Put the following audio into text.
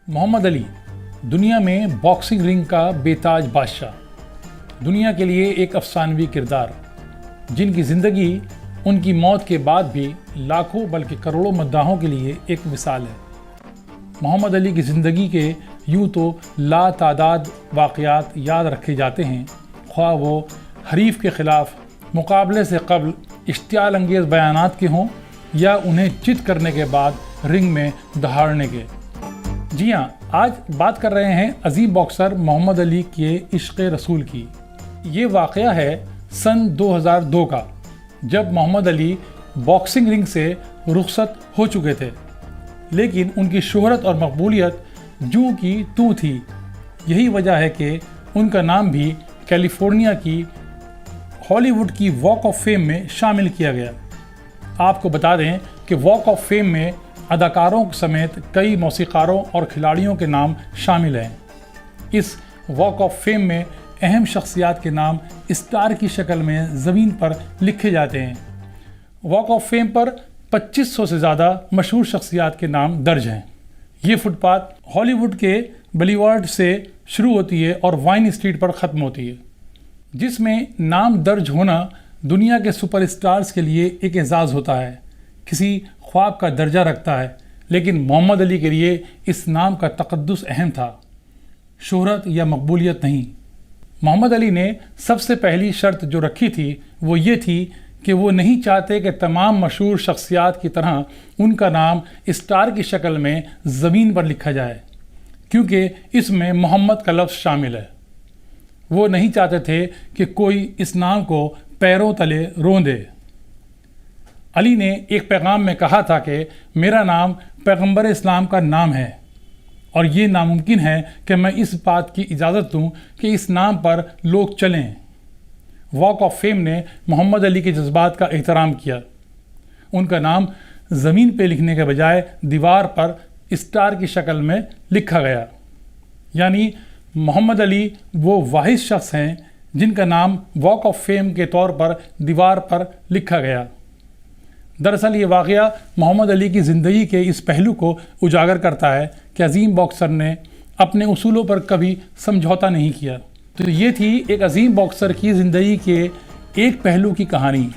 محمد علی دنیا میں باکسنگ رنگ کا بےتاج بادشاہ، دنیا کے لیے ایک افسانوی کردار، جن کی زندگی ان کی موت کے بعد بھی لاکھوں بلکہ کروڑوں مداحوں کے لیے ایک مثال ہے۔ محمد علی کی زندگی کے یوں تو لا تعداد واقعات یاد رکھے جاتے ہیں، خواہ وہ حریف کے خلاف مقابلے سے قبل اشتعال انگیز بیانات کے ہوں یا انہیں چت کرنے کے بعد رنگ میں دہاڑنے کے۔ جی ہاں، آج بات کر رہے ہیں عظیم باکسر محمد علی کے عشق رسول کی۔ یہ واقعہ ہے سن 2002 کا، جب محمد علی باکسنگ رنگ سے رخصت ہو چکے تھے، لیکن ان کی شہرت اور مقبولیت جوں کی توں تھی۔ یہی وجہ ہے کہ ان کا نام بھی کیلیفورنیا کی ہالی ووڈ کی واک آف فیم میں شامل کیا گیا۔ آپ کو بتا دیں کہ واک آف فیم میں اداکاروں سمیت کئی موسیقاروں اور کھلاڑیوں کے نام شامل ہیں۔ اس واک آف فیم میں اہم شخصیات کے نام اسٹار کی شکل میں زمین پر لکھے جاتے ہیں۔ واک آف فیم پر 2500 سے زیادہ مشہور شخصیات کے نام درج ہیں۔ یہ فٹ پاتھ ہالی ووڈ کے بلیوارڈ سے شروع ہوتی ہے اور وائن اسٹریٹ پر ختم ہوتی ہے، جس میں نام درج ہونا دنیا کے سپر اسٹارز کے لیے ایک اعزاز ہوتا ہے، کسی خواب کا درجہ رکھتا ہے، لیکن محمد علی کے لیے اس نام کا تقدس اہم تھا، شہرت یا مقبولیت نہیں۔ محمد علی نے سب سے پہلی شرط جو رکھی تھی وہ یہ تھی کہ وہ نہیں چاہتے کہ تمام مشہور شخصیات کی طرح ان کا نام اسٹار کی شکل میں زمین پر لکھا جائے، کیونکہ اس میں محمد کا لفظ شامل ہے۔ وہ نہیں چاہتے تھے کہ کوئی اس نام کو پیروں تلے روندے۔ علی نے ایک پیغام میں کہا تھا کہ میرا نام پیغمبر اسلام کا نام ہے، اور یہ ناممکن ہے کہ میں اس بات کی اجازت دوں کہ اس نام پر لوگ چلیں۔ واک آف فیم نے محمد علی کے جذبات کا احترام کیا۔ ان کا نام زمین پہ لکھنے کے بجائے دیوار پر اسٹار کی شکل میں لکھا گیا، یعنی محمد علی وہ واحد شخص ہیں جن کا نام واک آف فیم کے طور پر دیوار پر لکھا گیا۔ دراصل یہ واقعہ محمد علی کی زندگی کے اس پہلو کو اجاگر کرتا ہے کہ عظیم باکسر نے اپنے اصولوں پر کبھی سمجھوتا نہیں کیا۔ تو یہ تھی ایک عظیم باکسر کی زندگی کے ایک پہلو کی کہانی۔